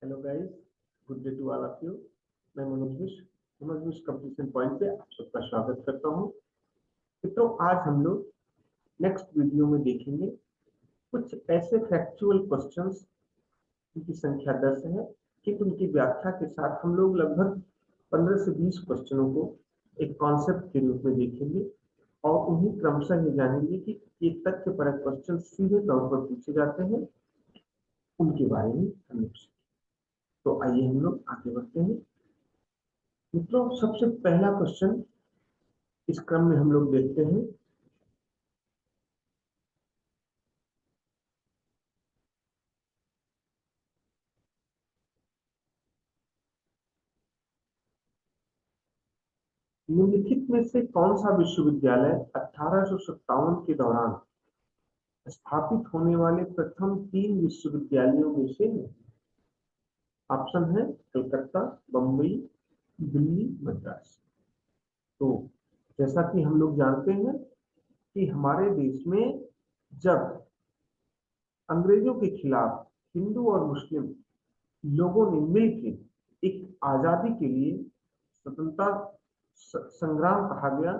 Hello guys, good day to all of you. मैं Manoj Mishra Manoj Mishra completion point पे आप सबका स्वागत करता हूं। मित्रों, आज हम लोग नेक्स्ट वीडियो में देखेंगे कुछ ऐसे फैक्चुअल क्वेश्चंस जिनकी संख्या 10 है, किंतु उनकी व्याख्या के साथ हम लोग लगभग 15 से 20 क्वेश्चनों को एक कॉन्सेप्ट के रूप में देखेंगे और उन्हीं क्रमशः ये जानेंगे कि ये तथ्यपरक क्वेश्चन सीधे तौर पर पूछे जाते हैं, उनके बारे में हम लोग। तो आइए हम लोग आगे बढ़ते हैं। मित्रों, सबसे पहला क्वेश्चन इस क्रम में हम लोग देखते हैं। निम्नलिखित में से कौन सा विश्वविद्यालय 1857 के दौरान स्थापित होने वाले प्रथम 3 विश्वविद्यालयों में से है? ऑप्शन है कलकत्ता, बम्बई, दिल्ली, मद्रास। तो जैसा कि हम लोग जानते हैं कि हमारे देश में जब अंग्रेजों के खिलाफ हिंदू और मुस्लिम लोगों ने मिलकर एक आजादी के लिए स्वतंत्रता संग्राम कहा गया,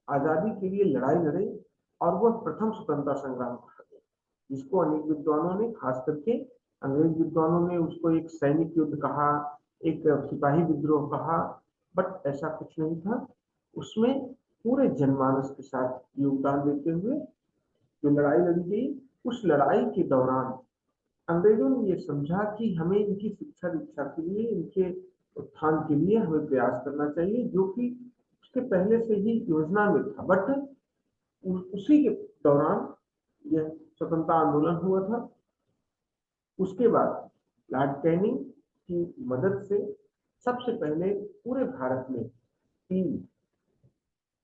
आजादी के लिए लड़ाई लड़े, और वह प्रथम स्वतंत्रता संग्राम कहा गया, जिसको अनेक विद्वानों ने, खास करके अंग्रेज विद्वानों ने उसको एक सैनिक युद्ध कहा, एक सिपाही विद्रोह कहा, बट ऐसा कुछ नहीं था। उसमें पूरे जनमानस के साथ योगदान देते हुए जो लड़ाई लड़ी गई, उस लड़ाई के दौरान अंग्रेजों ने ये समझा कि हमें इनकी शिक्षा दीक्षा के लिए, इनके उत्थान के लिए हमें प्रयास करना चाहिए, जो कि उसके पहले से ही योजना में था। बट उसी के दौरान यह स्वतंत्रता आंदोलन हुआ था। उसके बाद लॉर्ड कैनिंग की मदद से सबसे पहले पूरे भारत में 3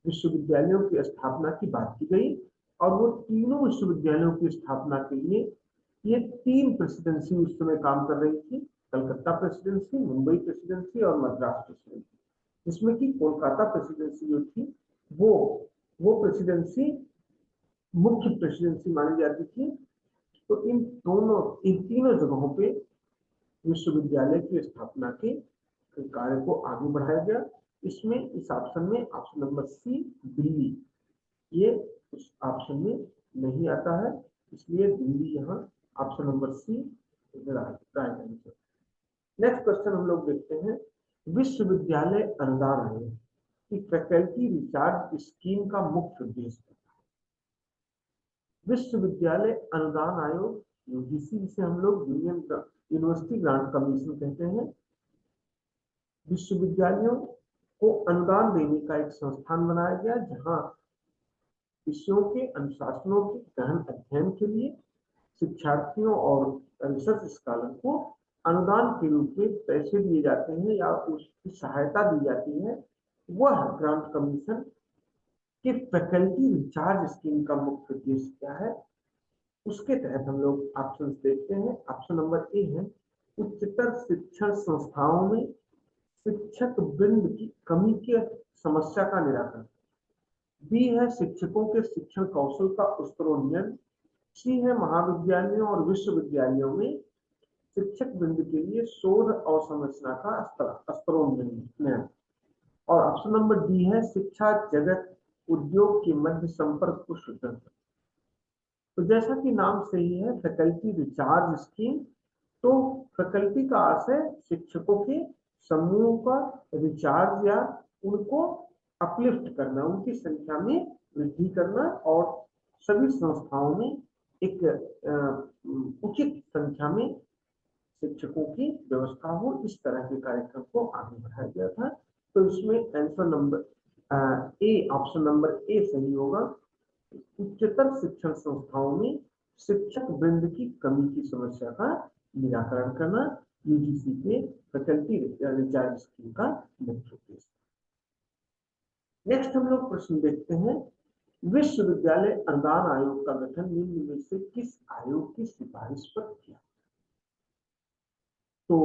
विश्वविद्यालयों की स्थापना की बात की गई, और वो तीनों विश्वविद्यालयों की स्थापना के लिए ये 3 प्रेसिडेंसी उस समय काम कर रही थी। कलकत्ता प्रेसिडेंसी, मुंबई प्रेसिडेंसी और मद्रास प्रेसिडेंसी, जिसमें कि कोलकाता प्रेसिडेंसी जो थी वो प्रेसिडेंसी मुख्य प्रेसिडेंसी मानी जाती थी। तो इन तीनों जगहों पे विश्वविद्यालय की स्थापना के कार्य को आगे बढ़ाया गया। इसमें इस ऑप्शन में ऑप्शन नंबर सी दिल्ली, ये उस ऑप्शन में नहीं आता है, इसलिए दिल्ली यहाँ option number C right answer. Next question हम लोग देखते हैं। विश्वविद्यालय अनुदान आयोग की फैकल्टी रिचार्ज स्कीम का मुख्य उद्देश्य है। विश्वविद्यालय अनुदान आयोग, यूजीसी, जिसे हम लोग यूनिवर्सिटी ग्रांट कमीशन कहते हैं, विश्वविद्यालयों को अनुदान देने का एक संस्थान बनाया गया, जहां विषयों के अनुशासनों के गहन अध्ययन के लिए शिक्षार्थियों और रिसर्च स्कॉलर को अनुदान के रूप में पैसे दिए जाते हैं या उसकी सहायता दी जाती है। वह ग्रांट कमीशन के फैकल्टी रिचार्ज स्कीम का मुख्य उद्देश्य क्या है, उसके तहत हम लोग ऑप्शन देखते हैं। ऑप्शन नंबर ए है उच्चतर शिक्षण संस्थाओं में शिक्षक वृंद की कमी की समस्या का निराकरण। बी है शिक्षकों के शिक्षण कौशल का स्तरोन्नयन। सी है महाविद्यालयों और विश्वविद्यालयों में शिक्षक वृंद के लिए शोध अवसंरचना का स्तरोन्नयन। और ऑप्शन नंबर डी है शिक्षा जगत उद्योग के मध्य संपर्क को सुदृढ़। तो जैसा कि नाम से ही है फैकल्टी रिचार्ज स्कीम, तो फैकल्टी का अर्थ है शिक्षकों के समूह का रिचार्ज या उनको अपलिफ्ट करना, उनकी संख्या में वृद्धि करना, और सभी संस्थाओं में एक उचित संख्या में शिक्षकों की व्यवस्था हो, इस तरह के कार्यक्रम को आगे बढ़ाया गया था। तो इसमें answer number A, option number ए सही होगा। उच्चतर शिक्षण संस्थाओं में शिक्षक वृंद की कमी की समस्या का निराकरण करना यूजीसी के फैकल्टी रिचार्ज स्कीम का मुख्य उद्देश्य। नेक्स्ट हम लोग प्रश्न देखते हैं। विश्वविद्यालय अनुदान आयोग का गठन निम्न में से किस आयोग की सिफारिश पर किया? तो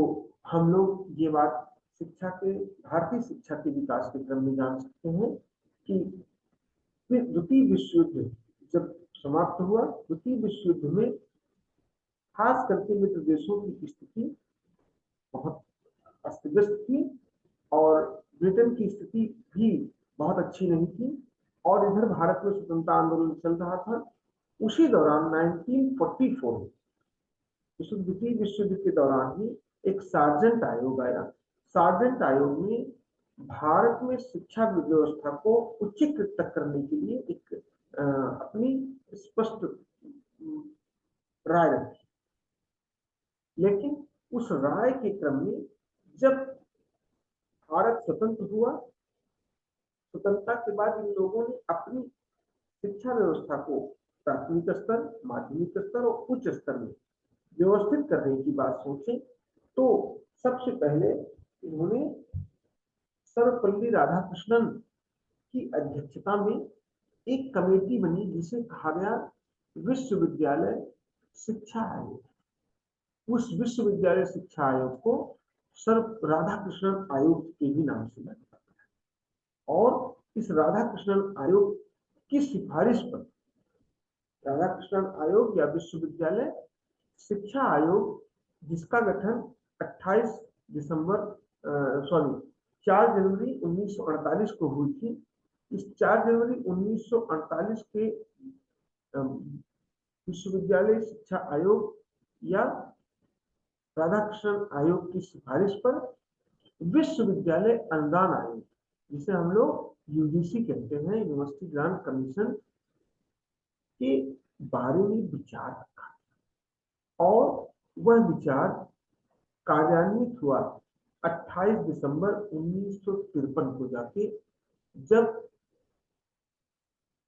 हम लोग ये बात भारतीय शिक्षा के विकास के क्रम में जान सकते हैं कि द्वितीय विश्व युद्ध जब समाप्त हुआ, द्वितीय विश्व युद्ध में खास करके मित्र देशों की स्थिति बहुत अस्त व्यस्त थी और ब्रिटेन की स्थिति भी बहुत अच्छी नहीं थी और इधर भारत में स्वतंत्रता आंदोलन चल रहा था। उसी दौरान 1944 में द्वितीय विश्व युद्ध के दौरान ही एक सार्जेंट आयोग आया। सार्जेंट आयोग में भारत में शिक्षा व्यवस्था को उच्चीकृत करने के लिए एक अपनी स्पष्ट राय रखी। लेकिन उस राय के क्रम में जब भारत स्वतंत्र हुआ, स्वतंत्रता के बाद इन लोगों ने अपनी शिक्षा व्यवस्था को प्राथमिक स्तर, माध्यमिक स्तर और उच्च स्तर में व्यवस्थित करने की बात सोचे तो सबसे पहले इन्होंने सर्वपल्ली राधाकृष्णन की अध्यक्षता में एक कमेटी बनी जिसे कहा गया विश्वविद्यालय शिक्षा आयोग। उस विश्वविद्यालय शिक्षा आयोग को सर्व राधाकृष्णन आयोग के भी नाम से जाना जाता है और इस राधाकृष्णन आयोग की सिफारिश पर राधाकृष्णन आयोग या विश्वविद्यालय शिक्षा आयोग जिसका गठन 4 जनवरी 1948 को हुई थी। इस 4 जनवरी 1948 के विश्वविद्यालय शिक्षा आयोग या राधाकृष्णन आयोग की सिफारिश पर विश्वविद्यालय अनुदान आयोग, जिसे हम लोग यूजीसी कहते हैं, यूनिवर्सिटी ग्रांट कमीशन, के बारे में विचार रखा और वह विचार कार्यान्वित हुआ 28 दिसंबर 1953 को जाके, जब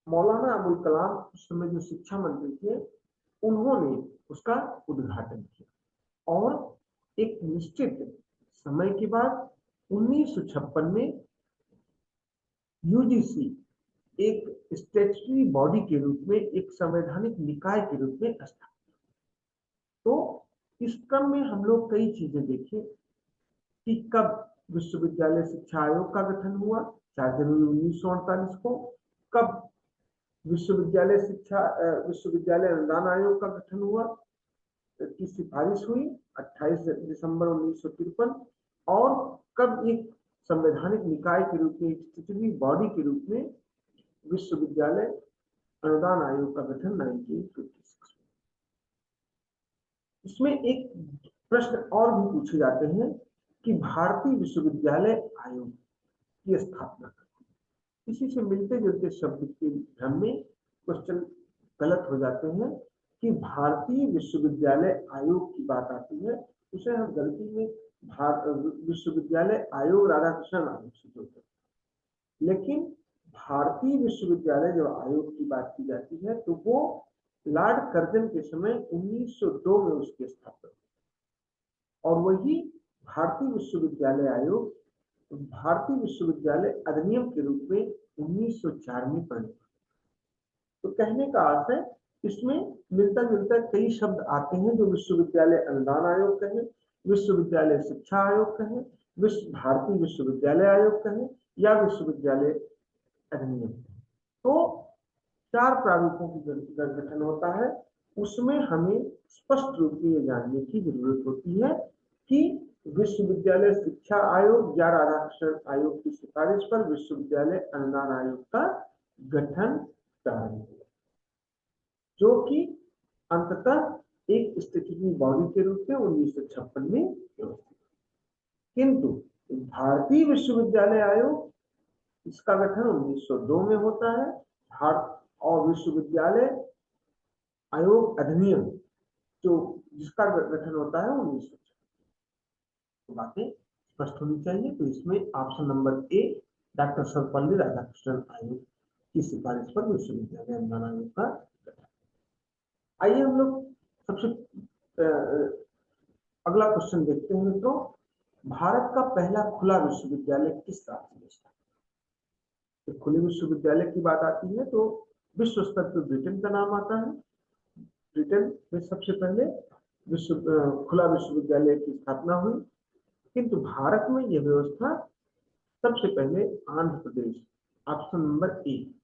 मौलाना अबुल कलाम उस समय जो शिक्षा मंत्री थे उन्होंने उसका उद्घाटन किया और एक निश्चित समय के बाद 1956 में यूजीसी एक स्टैट्यूटरी बॉडी के रूप में, एक संवैधानिक निकाय के रूप में स्थापित। तो इस क्रम में हम लोग कई चीजें देखें कि कब विश्वविद्यालय शिक्षा आयोग का गठन हुआ 4 जनवरी 1948 को, कब विश्वविद्यालय अनुदान आयोग का गठन हुआ की सिफारिश हुई 28 दिसंबर 1953 और कब एक संवैधानिक निकाय के रूप में, एक स्टैट्यूटरी बॉडी के रूप में विश्वविद्यालय अनुदान आयोग का गठन 1956। इसमें एक प्रश्न और भी पूछे जाते हैं कि भारतीय विश्वविद्यालय आयोग की स्थापना करती, इसी से मिलते जुलते शब्द के भ्रम में क्वेश्चन गलत हो जाते हैं कि भारतीय विश्वविद्यालय आयोग की बात आती है, उसे हम गलती में विश्वविद्यालय आयोग राधाकृष्णन आयोग से जोड़ते हैं। लेकिन भारतीय विश्वविद्यालय जब आयोग की बात की जाती है तो वो लॉर्ड कर्जन के समय 1902 में उसकी स्थापना और वही भारतीय विश्वविद्यालय आयोग भारतीय विश्वविद्यालय अधिनियम के रूप में 1904 में परिणत। तो कहने का अर्थ है इसमें मिलता जुलता कई शब्द आते हैं जो विश्वविद्यालय अनुदान आयोग कहें, विश्वविद्यालय शिक्षा आयोग कहें, भारतीय विश्वविद्यालय आयोग कहें या विश्वविद्यालय अधिनियम। तो 4 प्रारूपों की गठन होता है, उसमें हमें स्पष्ट रूप में ये जानने की जरूरत होती है कि विश्वविद्यालय शिक्षा आयोग या राधाकृष्णन आयोग की सिफारिश पर विश्वविद्यालय अनुदान आयोग का गठन प्रारंभ हुआ, जो कि अंततः एक स्टैट्यूटरी बॉडी के रूप में 1956 में व्यवस्थित। किंतु भारतीय विश्वविद्यालय आयोग इसका गठन 1902 में होता है और विश्वविद्यालय आयोग अधिनियम जो जिसका गठन होता है 1904। तो बातें स्पष्ट होनी चाहिए। तो इसमें ऑप्शन नंबर ए डॉक्टर सर्वपल्ली राधाकृष्णन आयोग की सिफारिश पर विश्वविद्यालय अनुदान आयोग का गठन। आइए हम लोग सबसे अगला क्वेश्चन देखते हैं। तो भारत का पहला खुला विश्वविद्यालय किस राज्य में था? तो खुले विश्वविद्यालय की बात आती है तो विश्व स्तर पर ब्रिटेन का नाम आता है। ब्रिटेन में सबसे पहले खुला विश्वविद्यालय की स्थापना हुई, किंतु भारत में यह व्यवस्था सबसे पहले आंध्र प्रदेश ऑप्शन नंबर ए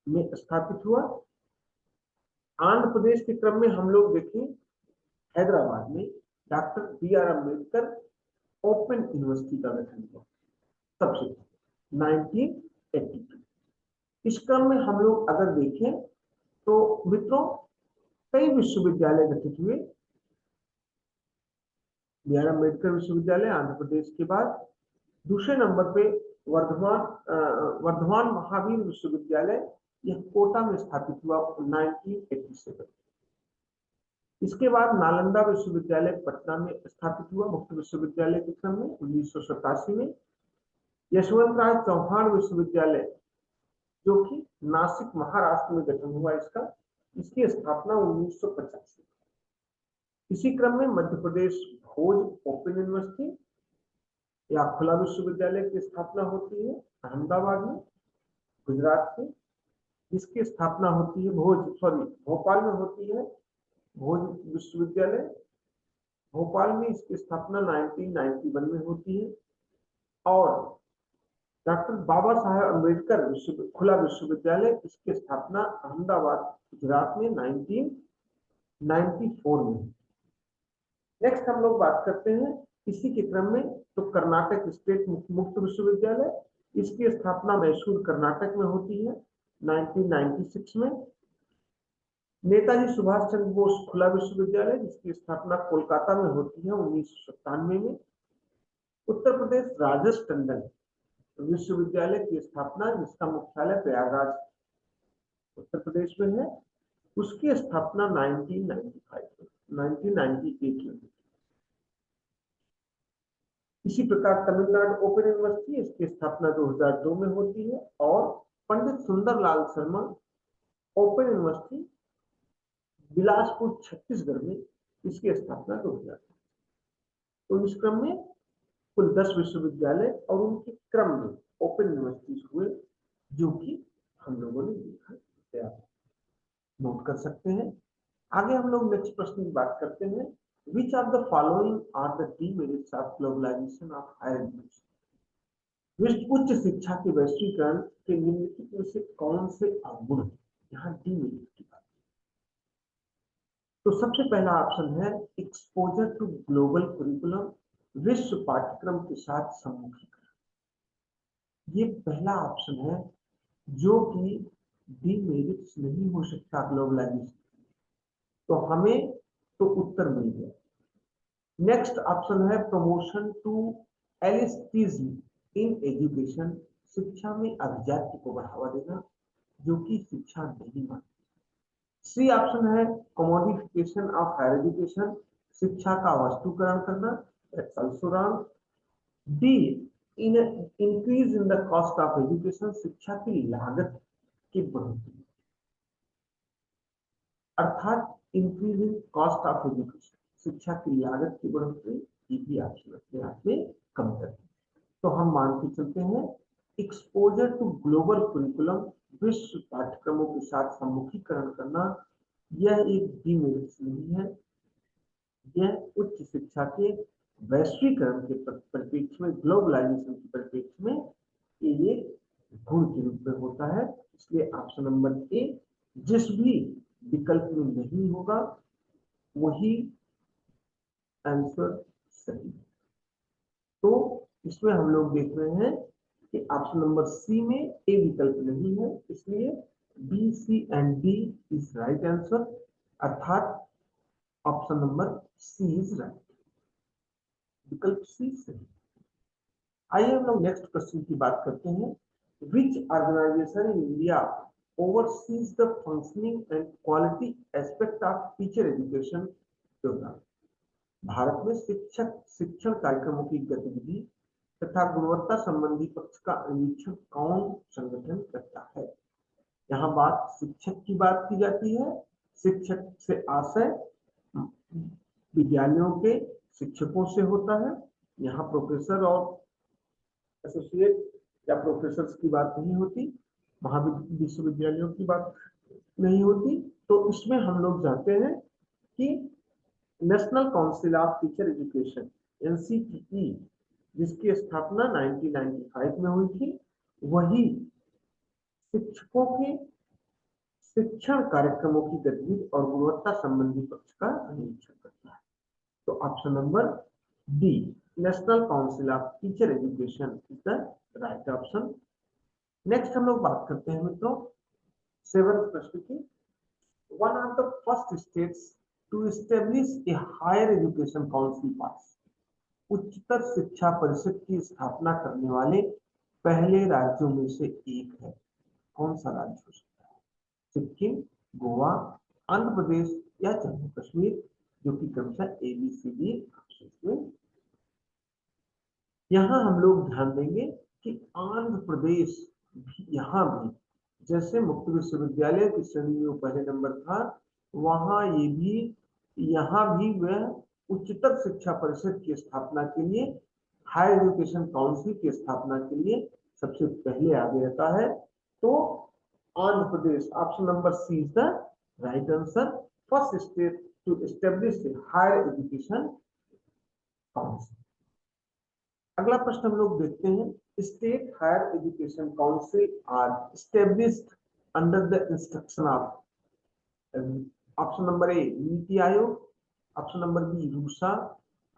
में स्थापित हुआ। आंध्र प्रदेश के क्रम में हम लोग देखें हैदराबाद में doctor B R Ambedkar open university का गठन हुआ सबसे 1982। इस क्रम में हम लोग अगर देखें तो मित्रों कई विश्वविद्यालय गठित हुए। बी आर अम्बेडकर विश्वविद्यालय आंध्र प्रदेश के बाद, दूसरे नंबर पे वर्धमान महावीर विश्वविद्यालय, यह कोटा में स्थापित हुआ 1987। इसके बाद नालंदा विश्वविद्यालय पटना में स्थापित हुआ मुख्य विश्वविद्यालय के क्रम में 1987 में। यशवंतराव चौहान विश्वविद्यालय जो कि नासिक महाराष्ट्र में गठन हुआ इसकी स्थापना 1985। इसी क्रम में मध्य प्रदेश भोज ओपन यूनिवर्सिटी या खुला विश्वविद्यालय की स्थापना होती है अहमदाबाद में, गुजरात में। इसकी स्थापना होती है भोपाल में होती है भोज विश्वविद्यालय, भोपाल में इसकी स्थापना 1991 में होती है। और डॉक्टर बाबा साहेब अम्बेडकर खुला विश्वविद्यालय, इसकी स्थापना अहमदाबाद गुजरात में 1994 में। नेक्स्ट हम लोग बात करते हैं इसी के क्रम में तो कर्नाटक स्टेट मुक्त विश्वविद्यालय, इसकी स्थापना मैसूर कर्नाटक में होती है 1996 में। नेताजी सुभाष चंद्र बोस खुला विश्वविद्यालय, जिसकी स्थापना कोलकाता में होती है 1997 में। उत्तर प्रदेश राजेश टंडन विश्वविद्यालय की स्थापना, जिसका मुख्यालय प्रयागराज उत्तर प्रदेश में है, उसकी स्थापना 1998 में। इसी प्रकार तमिलनाडु ओपन यूनिवर्सिटी, इसकी स्थापना 2002 में होती है। और पंडित सुंदरलाल शर्मा ओपन यूनिवर्सिटी बिलासपुर छत्तीसगढ़ में, इसकी स्थापना 2000। तो इस क्रम में कुल 10 विश्वविद्यालय और उनके क्रम में ओपन यूनिवर्सिटीज हुए, जो कि हम लोगों ने देखा, आप नोट कर सकते हैं। आगे हम लोग नेक्स्ट प्रश्न की बात करते हैं। Which of the following are the demerits of globalization of higher education? उच्च शिक्षा के वैश्वीकरण के निम्नलिखित में से कौन से अवगुण हैं? यहाँ डीमेरिट की बात। तो सबसे पहला ऑप्शन है एक्सपोजर टू ग्लोबल करिकुलम, विश्व पाठ्यक्रम के साथ सम्मुखीकरण। ये पहला ऑप्शन है जो कि डीमेरिट्स नहीं हो सकता ग्लोबलाइजेशन। तो हमें तो उत्तर मिल गया। नेक्स्ट ऑप्शन है promotion to elitism in education, शिक्षा में अभिजात्य को बढ़ावा देना, जो कि शिक्षा नहीं मानती। सी ऑप्शन है कमोडिफिकेशन ऑफ हायर एजुकेशन, शिक्षा का वस्तुकरण करना, that's also wrong. D increase in the cost of education, शिक्षा की लागत की बढ़ोतरी, अर्थात इंक्रीजिंग कॉस्ट ऑफ एजुकेशन, शिक्षा की लागत की बढ़ोतरी, ये भी ऑप्शन अपने आप में कम करते हैं। तो हम मान के चलते हैं एक्सपोजर टू ग्लोबल करिकुलम, विश्व पाठ्यक्रमों के साथ सम्मुखीकरण करना, यह एक डीमेरिट नहीं है। यह उच्च शिक्षा के वैश्वीकरण के परिप्रेक्ष्य में, ग्लोबलाइजेशन के परिप्रेक्ष्य में ये गुण के रूप में होता है। इसलिए ऑप्शन नंबर ए जिस भी विकल्प में नहीं होगा वही आंसर सही। तो इसमें हम लोग देख रहे हैं कि ऑप्शन नंबर सी में ए विकल्प नहीं है, इसलिए B, C and D is right answer, अर्थात option number C is right, विकल्प सी सही। आइए हम लोग नेक्स्ट क्वेश्चन की बात करते हैं। Which organisation in India oversees the functioning and quality aspect of teacher education program? Bharat में शिक्षण कार्यक्रमों की गतिविधि तथा गुणवत्ता संबंधी पक्ष का निरीक्षण कौन संगठन करता है? यहाँ बात शिक्षक की बात की जाती है। शिक्षक से आशय विद्यालयों के शिक्षकों से होता है। यहाँ प्रोफेसर और एसोसिएट या प्रोफेसर की बात नहीं होती, विश्वविद्यालयों की बात नहीं होती। तो इसमें हम लोग जानते हैं कि national council of teacher education NCTE, जिसकी स्थापना 1995 में हुई थी, वही शिक्षकों के शिक्षण कार्यक्रमों की गतिविधि और गुणवत्ता संबंधी पक्ष का निरीक्षण करता है। तो option number D, national council of teacher education is the right option. Next हम लोग बात करते हैं मित्रों 7th प्रश्न की। One of the first states to establish a higher education council पास, उच्चतर शिक्षा परिषद की स्थापना करने वाले पहले राज्यों में से एक है। कौन सा राज्य हो सकता है? सिक्किम, गोवा, आंध्र प्रदेश या जम्मू कश्मीर, जो कि क्रमशः ABCD ऑप्शन में। यहां हम लोग ध्यान देंगे कि आंध्र प्रदेश भी, यहां भी जैसे मुक्त विश्वविद्यालय की श्रेणी में पहले नंबर था, वहां ये भी, यहां भी वह उच्चतर शिक्षा परिषद की स्थापना के लिए, हायर एजुकेशन काउंसिल की स्थापना के लिए सबसे पहले आगे रहता है। तो Andhra Pradesh option number C is the right answer, first state to establish higher education council. अगला प्रश्न हम लोग देखते हैं, state higher education council are established under the instruction of, option number A NITI Aayog, option number B RUSA,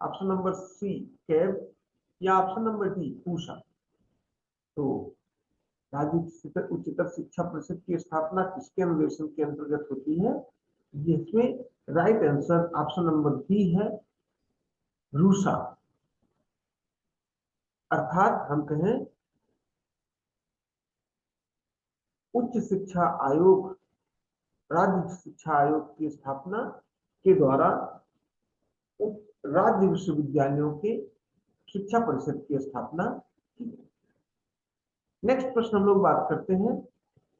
option number C CAB या option number D पूषा। तो राज्य उच्चतर शिक्षा परिषद की स्थापना किसके अनुदेशन के अंतर्गत होती है? जिसमें right answer option number B है, रूसा। अर्थात हम कहें उच्च शिक्षा आयोग, राज्य शिक्षा आयोग की स्थापना के द्वारा राज्य विश्वविद्यालयों के शिक्षा परिषद की स्थापना की। नेक्स्ट प्रश्न हम लोग बात करते हैं,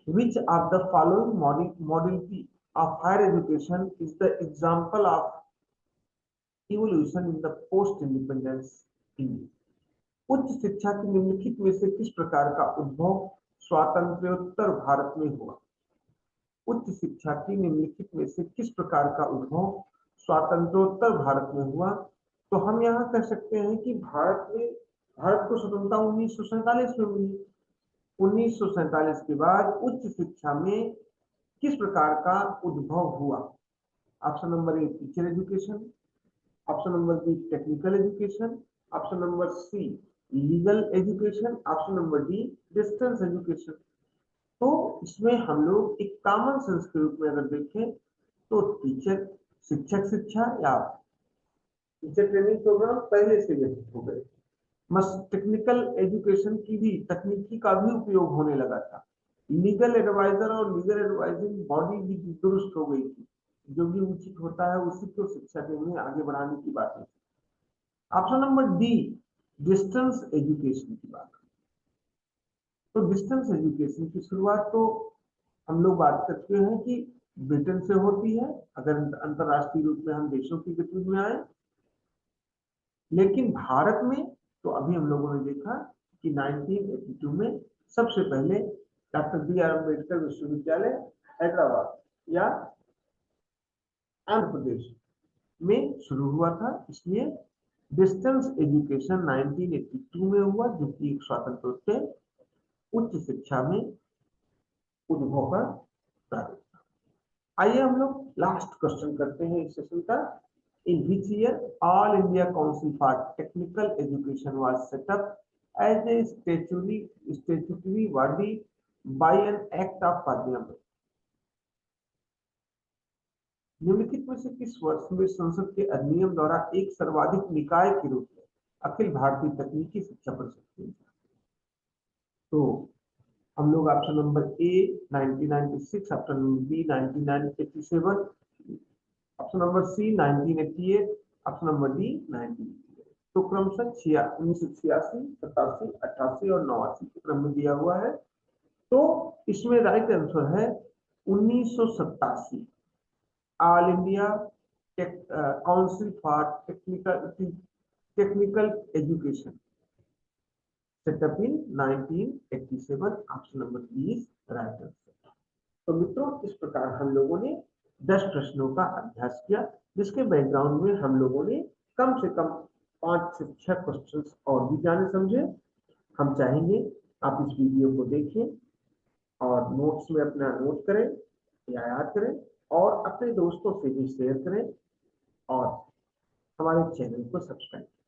which of the following modality of higher education is the example of evolution in the post independence India? उच्च शिक्षा की निम्नलिखित में से किस प्रकार का उद्भव स्वातंत्र्योत्तर भारत में हुआ? उच्च शिक्षा की निम्नलिखित में से किस प्रकार का उद्भव स्वातंत्र्योत्तर भारत में हुआ? तो हम यहाँ कह सकते हैं कि भारत को स्वतंत्रता 1947 में मिली। 1947 के बाद उच्च शिक्षा में किस प्रकार का उद्भव हुआ? Option number A teacher education, option number B technical education, option number C legal education, option number D distance education. तो इसमें हम लोग एक कॉमन सेंस के रूप में अगर देखें तो टीचर, शिक्षक शिक्षा या टीचर ट्रेनिंग प्रोग्राम पहले से व्यतीत हो गए। टेक्निकल एजुकेशन की भी, तकनीकी का भी उपयोग होने लगा था। लीगल एडवाइजर और लीगल एडवाइजिंग बॉडी भी दुरुस्त हो गई थी। जो भी उचित होता है उसी को शिक्षा के में आगे बढ़ाने की बात है। Option number D distance education की बात। तो डिस्टेंस एजुकेशन की शुरुआत तो हम लोग बात करते हैं कि ब्रिटेन से होती है, अगर अंतरराष्ट्रीय रूप में हम देशों की गतिविधि में आए। लेकिन भारत में तो अभी हम लोगों ने देखा कि 1982 में सबसे पहले डॉक्टर BR अम्बेडकर विश्वविद्यालय हैदराबाद या आंध्र प्रदेश में शुरू हुआ था। इसलिए डिस्टेंस एजुकेशन 1982 में हुआ, जो कि एक स्वातंत्र्योत्तर उच्च शिक्षा में उद्भव का कार्य था। आइए हम लोग लास्ट क्वेश्चन करते हैं इस सेशन का। In which year All India Council for Technical Education was set up as a statutory body by an act of parliament? निम्नलिखित में से किस वर्ष में संसद के अधिनियम द्वारा एक सर्वाधिक निकाय के रूप में अखिल भारतीय तकनीकी शिक्षा परिषद? तो हम लोग option number A 1996, option number B 1987, option number C 1988, option number D 1988। तो क्रमशः 1986, 87, 88 और 89 के क्रम में दिया हुआ है। तो इसमें राइट आंसर है 1987, All India Council for Technical Education setup in 1987, option number B is right answer. तो मित्रों इस प्रकार हम लोगों ने 10 प्रश्नों का अभ्यास किया, जिसके बैकग्राउंड में हम लोगों ने कम से कम 5 से 6 क्वेश्चंस और भी जाने समझे। हम चाहेंगे आप इस वीडियो को देखें और नोट्स में अपना नोट करें या याद करें और अपने दोस्तों से भी शेयर करें। और हमारे चैनल को सब्सक्राइब करें।